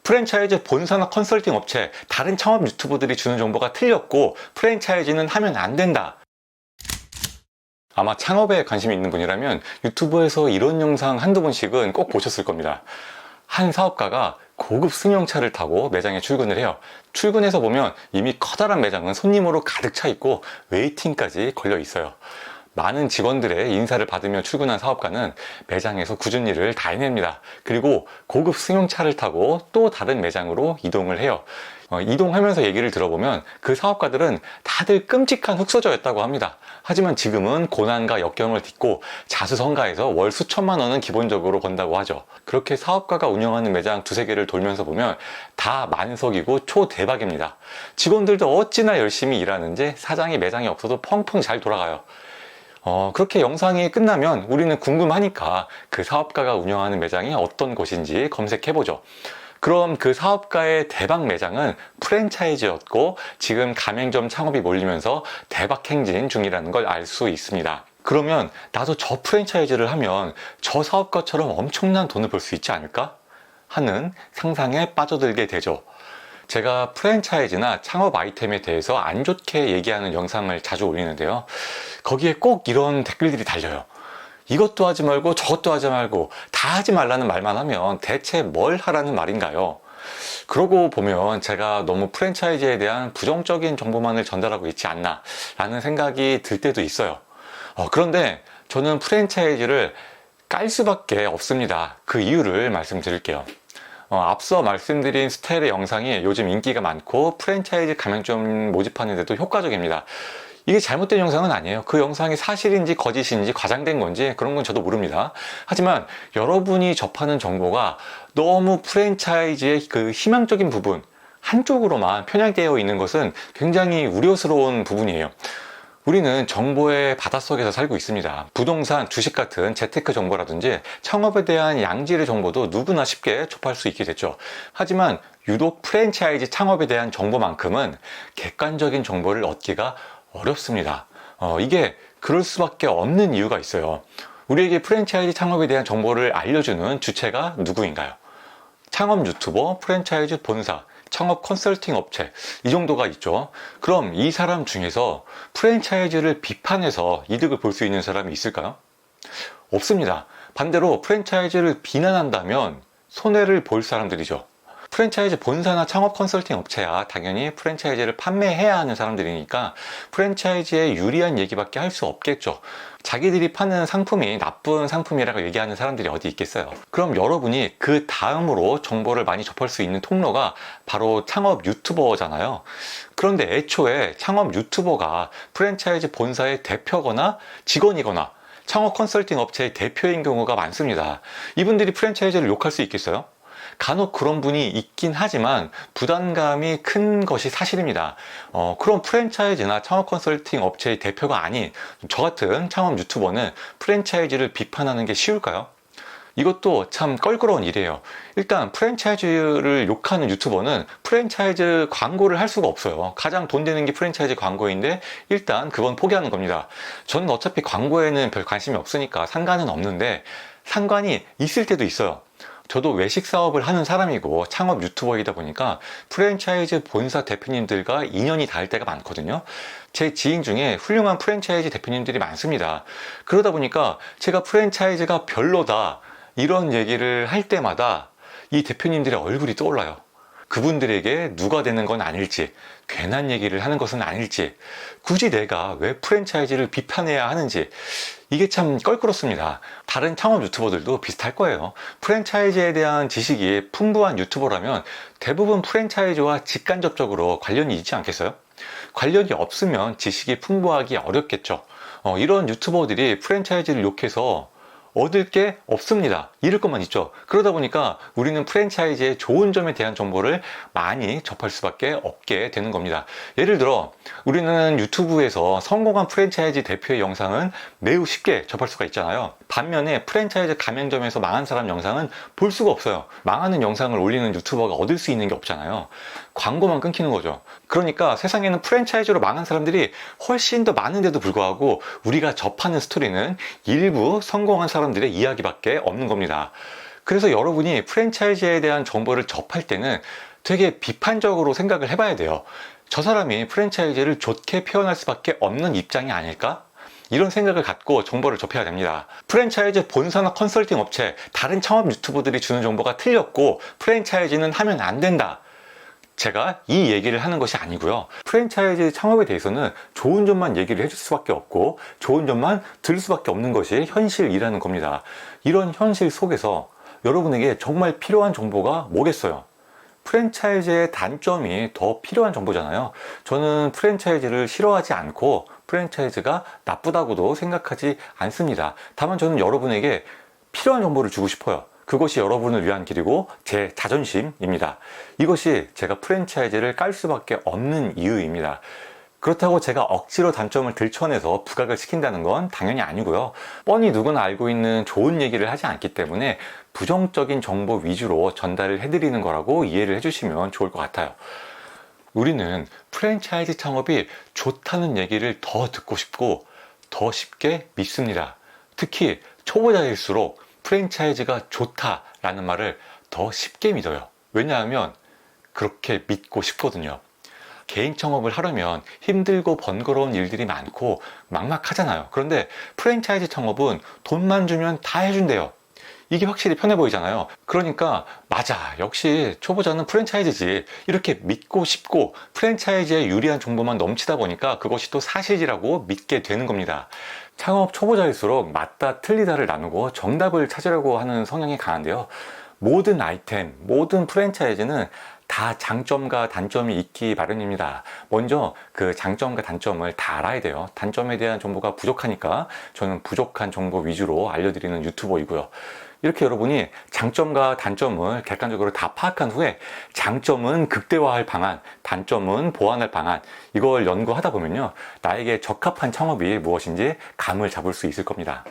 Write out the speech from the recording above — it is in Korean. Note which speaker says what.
Speaker 1: 프랜차이즈 본사나 컨설팅 업체, 다른 창업 유튜버들이 주는 정보가 틀렸고 프랜차이즈는 하면 안 된다. 아마 창업에 관심이 있는 분이라면 유튜브에서 이런 영상 한두 번씩은 꼭 보셨을 겁니다. 한 사업가가 고급 승용차를 타고 매장에 출근을 해요. 출근해서 보면 이미 커다란 매장은 손님으로 가득 차 있고 웨이팅까지 걸려 있어요. 많은 직원들의 인사를 받으며 출근한 사업가는 매장에서 굳은 일을 다 해냅니다. 그리고 고급 승용차를 타고 또 다른 매장으로 이동을 해요. 이동하면서 얘기를 들어보면 그 사업가들은 다들 끔찍한 흙수저였다고 합니다. 하지만 지금은 고난과 역경을 딛고 자수성가해서 월 수천만 원은 기본적으로 번다고 하죠. 그렇게 사업가가 운영하는 매장 두세 개를 돌면서 보면 다 만석이고 초대박입니다. 직원들도 어찌나 열심히 일하는지 사장이 매장이 없어도 펑펑 잘 돌아가요. 그렇게 영상이 끝나면 우리는 궁금하니까 그 사업가가 운영하는 매장이 어떤 곳인지 검색해보죠. 그럼 그 사업가의 대박 매장은 프랜차이즈였고 지금 가맹점 창업이 몰리면서 대박 행진 중이라는 걸 알 수 있습니다. 그러면 나도 저 프랜차이즈를 하면 저 사업가처럼 엄청난 돈을 벌 수 있지 않을까? 하는 상상에 빠져들게 되죠. 제가 프랜차이즈나 창업 아이템에 대해서 안 좋게 얘기하는 영상을 자주 올리는데요. 거기에 꼭 이런 댓글들이 달려요. 이것도 하지 말고 저것도 하지 말고 다 하지 말라는 말만 하면 대체 뭘 하라는 말인가요? 그러고 보면 제가 너무 프랜차이즈에 대한 부정적인 정보만을 전달하고 있지 않나 라는 생각이 들 때도 있어요. 그런데 저는 프랜차이즈를 깔 수밖에 없습니다. 그 이유를 말씀드릴게요. 앞서 말씀드린 스타일의 영상이 요즘 인기가 많고 프랜차이즈 가맹점 모집하는 데도 효과적입니다. 이게 잘못된 영상은 아니에요. 그 영상이 사실인지 거짓인지 과장된 건지 그런 건 저도 모릅니다. 하지만 여러분이 접하는 정보가 너무 프랜차이즈의 그 희망적인 부분 한쪽으로만 편향되어 있는 것은 굉장히 우려스러운 부분이에요. 우리는 정보의 바닷속에서 살고 있습니다. 부동산, 주식 같은 재테크 정보라든지 창업에 대한 양질의 정보도 누구나 쉽게 접할 수 있게 됐죠. 하지만 유독 프랜차이즈 창업에 대한 정보만큼은 객관적인 정보를 얻기가 어렵습니다. 이게 그럴 수밖에 없는 이유가 있어요. 우리에게 프랜차이즈 창업에 대한 정보를 알려주는 주체가 누구인가요? 창업 유튜버, 프랜차이즈 본사, 창업 컨설팅 업체, 이 정도가 있죠. 그럼 이 사람 중에서 프랜차이즈를 비판해서 이득을 볼 수 있는 사람이 있을까요? 없습니다. 반대로 프랜차이즈를 비난한다면 손해를 볼 사람들이죠. 프랜차이즈 본사나 창업 컨설팅 업체야 당연히 프랜차이즈를 판매해야 하는 사람들이니까 프랜차이즈에 유리한 얘기밖에 할 수 없겠죠. 자기들이 파는 상품이 나쁜 상품이라고 얘기하는 사람들이 어디 있겠어요. 그럼 여러분이 그 다음으로 정보를 많이 접할 수 있는 통로가 바로 창업 유튜버잖아요. 그런데 애초에 창업 유튜버가 프랜차이즈 본사의 대표거나 직원이거나 창업 컨설팅 업체의 대표인 경우가 많습니다. 이분들이 프랜차이즈를 욕할 수 있겠어요? 간혹 그런 분이 있긴 하지만 부담감이 큰 것이 사실입니다. 그럼 프랜차이즈나 창업 컨설팅 업체의 대표가 아닌 저 같은 창업 유튜버는 프랜차이즈를 비판하는 게 쉬울까요? 이것도 참 껄끄러운 일이에요. 일단 프랜차이즈를 욕하는 유튜버는 프랜차이즈 광고를 할 수가 없어요. 가장 돈 되는 게 프랜차이즈 광고인데 일단 그건 포기하는 겁니다. 저는 어차피 광고에는 별 관심이 없으니까 상관은 없는데 상관이 있을 때도 있어요. 저도 외식 사업을 하는 사람이고 창업 유튜버이다 보니까 프랜차이즈 본사 대표님들과 인연이 닿을 때가 많거든요. 제 지인 중에 훌륭한 프랜차이즈 대표님들이 많습니다. 그러다 보니까 제가 프랜차이즈가 별로다 이런 얘기를 할 때마다 이 대표님들의 얼굴이 떠올라요. 그분들에게 누가 되는 건 아닐지, 괜한 얘기를 하는 것은 아닐지, 굳이 내가 왜 프랜차이즈를 비판해야 하는지, 이게 참 껄끄럽습니다. 다른 창업 유튜버들도 비슷할 거예요. 프랜차이즈에 대한 지식이 풍부한 유튜버라면 대부분 프랜차이즈와 직간접적으로 관련이 있지 않겠어요? 관련이 없으면 지식이 풍부하기 어렵겠죠. 이런 유튜버들이 프랜차이즈를 욕해서 얻을 게 없습니다. 잃을 것만 있죠. 그러다 보니까 우리는 프랜차이즈의 좋은 점에 대한 정보를 많이 접할 수밖에 없게 되는 겁니다. 예를 들어 우리는 유튜브에서 성공한 프랜차이즈 대표의 영상은 매우 쉽게 접할 수가 있잖아요. 반면에 프랜차이즈 가맹점에서 망한 사람 영상은 볼 수가 없어요. 망하는 영상을 올리는 유튜버가 얻을 수 있는 게 없잖아요. 광고만 끊기는 거죠. 그러니까 세상에는 프랜차이즈로 망한 사람들이 훨씬 더 많은데도 불구하고 우리가 접하는 스토리는 일부 성공한 사람들의 이야기밖에 없는 겁니다. 그래서 여러분이 프랜차이즈에 대한 정보를 접할 때는 되게 비판적으로 생각을 해봐야 돼요. 저 사람이 프랜차이즈를 좋게 표현할 수밖에 없는 입장이 아닐까? 이런 생각을 갖고 정보를 접해야 됩니다. 프랜차이즈 본사나 컨설팅 업체, 다른 창업 유튜버들이 주는 정보가 틀렸고 프랜차이즈는 하면 안 된다. 제가 이 얘기를 하는 것이 아니고요. 프랜차이즈 창업에 대해서는 좋은 점만 얘기를 해줄 수밖에 없고 좋은 점만 들을 수밖에 없는 것이 현실이라는 겁니다. 이런 현실 속에서 여러분에게 정말 필요한 정보가 뭐겠어요? 프랜차이즈의 단점이 더 필요한 정보잖아요. 저는 프랜차이즈를 싫어하지 않고 프랜차이즈가 나쁘다고도 생각하지 않습니다. 다만 저는 여러분에게 필요한 정보를 주고 싶어요. 그것이 여러분을 위한 길이고 제 자존심입니다. 이것이 제가 프랜차이즈를 깔 수밖에 없는 이유입니다. 그렇다고 제가 억지로 단점을 들춰내서 부각을 시킨다는 건 당연히 아니고요. 뻔히 누구나 알고 있는 좋은 얘기를 하지 않기 때문에 부정적인 정보 위주로 전달을 해드리는 거라고 이해를 해주시면 좋을 것 같아요. 우리는 프랜차이즈 창업이 좋다는 얘기를 더 듣고 싶고 더 쉽게 믿습니다. 특히 초보자일수록 프랜차이즈가 좋다라는 말을 더 쉽게 믿어요. 왜냐하면 그렇게 믿고 싶거든요. 개인 창업을 하려면 힘들고 번거로운 일들이 많고 막막하잖아요. 그런데 프랜차이즈 창업은 돈만 주면 다 해준대요. 이게 확실히 편해 보이잖아요. 그러니까 맞아, 역시 초보자는 프랜차이즈지, 이렇게 믿고 싶고 프랜차이즈에 유리한 정보만 넘치다 보니까 그것이 또 사실이라고 믿게 되는 겁니다. 창업 초보자일수록 맞다 틀리다를 나누고 정답을 찾으려고 하는 성향이 강한데요. 모든 아이템, 모든 프랜차이즈는 다 장점과 단점이 있기 마련입니다. 먼저 그 장점과 단점을 다 알아야 돼요. 단점에 대한 정보가 부족하니까 저는 부족한 정보 위주로 알려드리는 유튜버이고요. 이렇게 여러분이 장점과 단점을 객관적으로 다 파악한 후에 장점은 극대화할 방안, 단점은 보완할 방안, 이걸 연구하다 보면요, 나에게 적합한 창업이 무엇인지 감을 잡을 수 있을 겁니다.